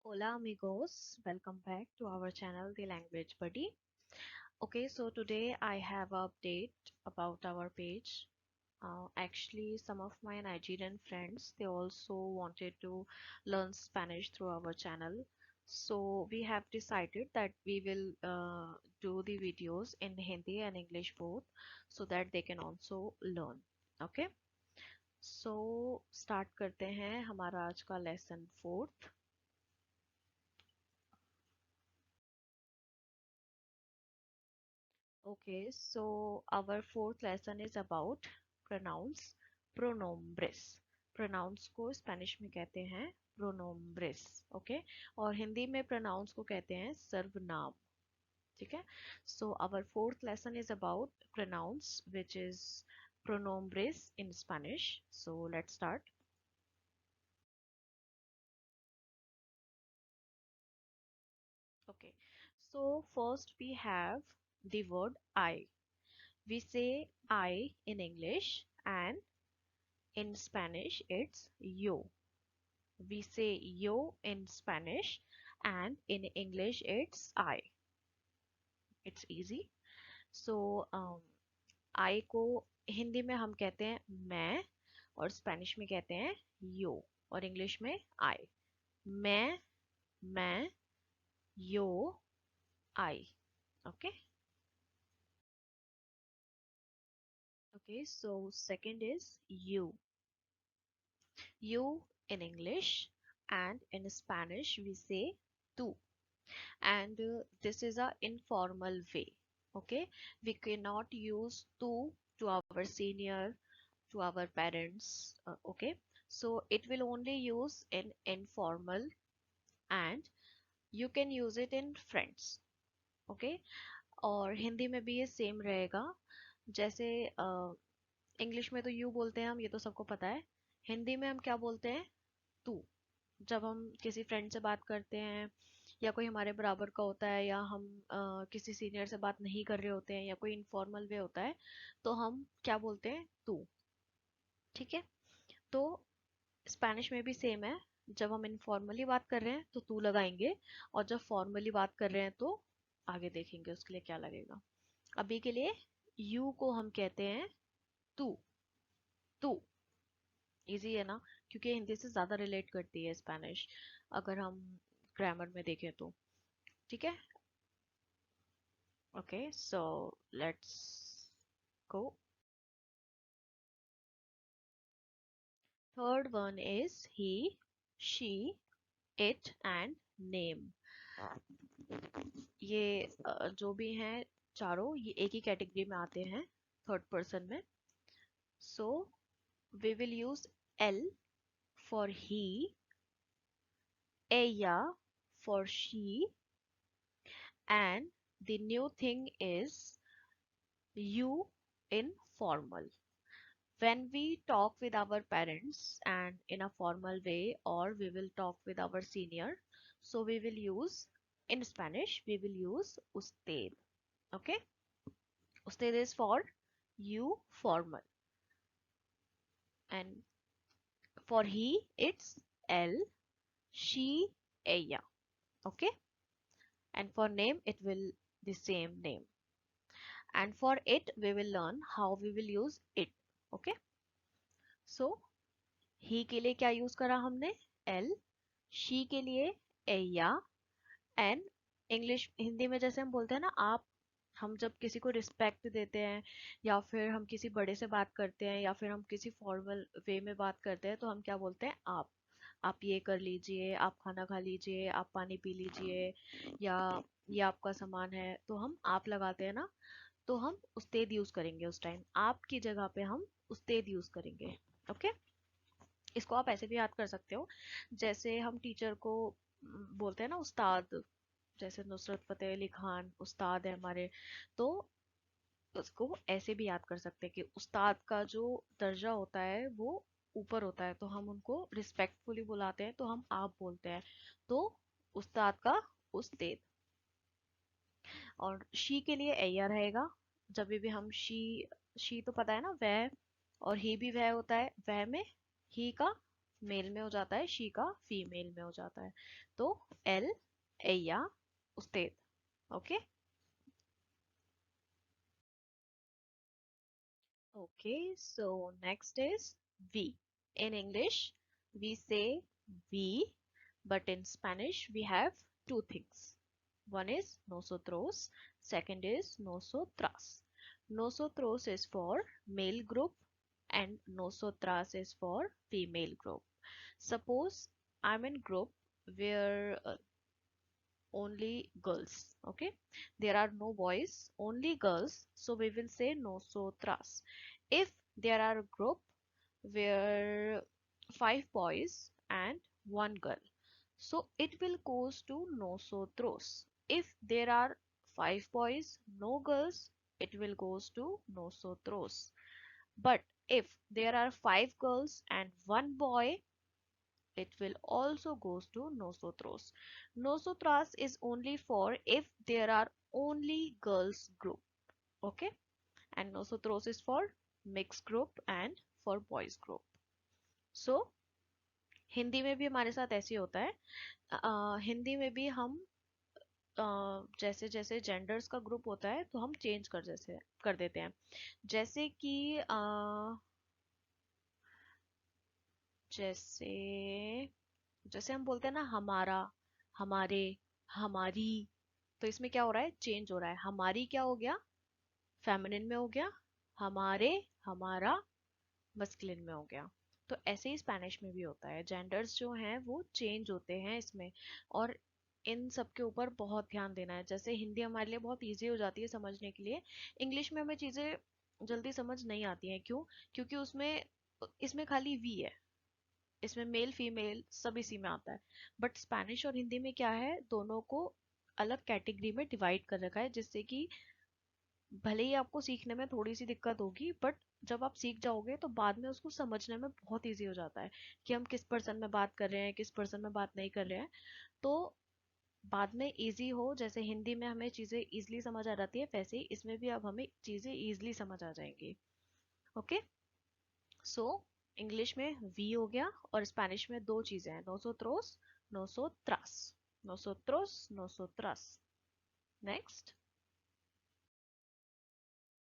Hola amigos, welcome back to our channel The Language Buddy. Okay, so today I have an update about our page. Actually, some of my Nigerian friends they also wanted to learn Spanish through our channel. So we have decided that we will do the videos in Hindi and English both so that they can also learn. Okay, so start करते हैं हमारा आज का lesson 4th. Okay, so our fourth lesson is about pronouns, pronombres. Pronouns को Spanish में कहते हैं pronombres, okay? और हिंदी में pronouns को कहते हैं सर्वनाम, ठीक है? So our fourth lesson is about pronouns, which is pronombres in Spanish. So let's start. Okay, so first we have the word I. We say I in English and in Spanish, it's yo. We say yo in Spanish and in English, it's I. It's easy. So, I को हिंदी में हम कहते हैं मैं और Spanish में कहते हैं यो और इंग्लिश में आई. मैं, यो, आई. Okay? Okay, so second is you. You in English and in Spanish we say tú. And this is a informal way. Okay, we cannot use to our senior, to our parents. Okay, so it will only use in informal, and you can use it in friends. Okay, और हिंदी में भी ये same रहेगा. जैसे English में तो you बोलते हैं हम, ये तो सबको पता है. हिंदी में हम क्या बोलते हैं? तू. जब हम किसी फ्रेंड से बात करते हैं या कोई हमारे बराबर का होता है या हम किसी सीनियर से बात नहीं कर रहे होते हैं या कोई इनफॉर्मल वे होता है तो हम क्या बोलते हैं? तू. ठीक है, तो स्पेनिश में भी सेम है. जब हम इनफॉर्मली बात कर रहे हैं तो तू लगाएंगे और जब फॉर्मली बात कर रहे हैं तो आगे देखेंगे उसके लिए क्या लगेगा. अभी के लिए यू को हम कहते हैं तू. तू इजी है ना, क्योंकि हिंदी से ज्यादा रिलेट करती है स्पेनिश अगर हम ग्रामर में देखें तो. ठीक है. Okay, so let's go. Third one is he, she, it and name. ये जो भी हैं चारों ये एक ही कैटेगरी में आते हैं थर्ड पर्सन में. So we will use L for he, ella for she, and the new thing is you in formal. When we talk with our parents and in a formal way, or we will talk with our senior, so we will use, in Spanish we will use usted. Okay, usted is for you formal, and for he it's él, she, ella. Okay, and for name it will the same name, and for it we will learn how we will use it. Okay, so he के लिए क्या use करा हमने? L. She के लिए एया. And English Hindi में जैसे हम बोलते हैं ना आप, हम जब किसी को रिस्पेक्ट देते हैं या फिर हम किसी बड़े से बात करते हैं या फिर हम किसी फॉर्मल वे में बात करते हैं तो हम क्या बोलते हैं? आप ये कर लीजिए, आप खाना खा लीजिए, आप पानी पी लीजिए, या ये आपका सामान है, तो हम आप लगाते हैं ना. तो हम उस्तेद यूज करेंगे उस टाइम, आपकी जगह पे हम उस्तेद यूज करेंगे. ओके, इसको आप ऐसे भी याद कर सकते हो जैसे हम टीचर को बोलते हैं ना उस्ताद. जैसे नुसरत फतेह अली खान उस्ताद है हमारे, तो उसको ऐसे भी याद कर सकते हैं कि उस्ताद का जो दर्जा होता है वो ऊपर होता है, तो हम उनको रिस्पेक्टफुली बुलाते हैं तो हम आप बोलते हैं. तो उस्ताद का उस्तेद. और शी के लिए एया रहेगा. जब भी हम शी तो पता है ना वह, और ही भी वह होता है. वह में ही का मेल में हो जाता है, शी का फीमेल में हो जाता है। तो L एया usted. Okay. Okay, so next is we. In English, we say we, but in Spanish, we have two things. One is nosotros, second is nosotras. Nosotros is for male group and nosotras is for female group. Suppose I'm in group where only girls, okay, there are no boys, only girls, so we will say nosotras. If there are a group where five boys and one girl, so it will goes to nosotros. If there are five boys, no girls, it will goes to nosotros. But if there are five girls and one boy, it will also goes to nosotros. Nosotras is only for if there are only girls group, okay, and nosotros is for mixed group and for boys group. So Hindi में भी हमारे साथ ऐसे ही होता है। हिंदी में भी हम जैसे जैसे जेंडर्स का ग्रुप होता है तो हम चेंज कर देते हैं। जैसे कि जैसे जैसे हम बोलते हैं ना हमारा, हमारे, हमारी, तो इसमें क्या हो रहा है, चेंज हो रहा है। हमारी क्या हो गया, फेमिनिन में हो गया, हमारे, हमारा मस्कुलिन में हो गया। तो ऐसे ही स्पेनिश में भी होता है, जेंडर्स जो हैं वो चेंज होते हैं इसमें। और इन सब के ऊपर बहुत ध्यान देना है। जैसे हिंदी हमारे लिए बहुत इजी हो जाती है समझने के लिए, इंग्लिश में हमें चीज़ें जल्दी समझ नहीं आती हैं। क्यों? क्योंकि उसमें इसमें खाली वी है, इसमें मेल फीमेल सब इसी में आता है। बट स्पेनिश और हिंदी में क्या है, दोनों को अलग कैटेगरी में डिवाइड कर रखा है, जिससे कि भले ही आपको सीखने में थोड़ी सी दिक्कत होगी, बट जब आप सीख जाओगे तो बाद में उसको समझने में बहुत इजी हो जाता है कि हम किस पर्सन में बात कर रहे हैं, किस पर्सन में बात नहीं कर रहे हैं। तो बाद में इजी हो, जैसे हिंदी में हमें चीज़ें इजीली समझ आ जाती है, वैसे ही इसमें भी अब हमें चीज़ें इजीली समझ आ जाएंगी। ओके, सो इंग्लिश में वी हो गया और स्पेनिश में दो चीज़ें हैं, नोसोत्रोस, नोसोत्रास, नोसोत्रोस, नोसोत्रास। नेक्स्ट,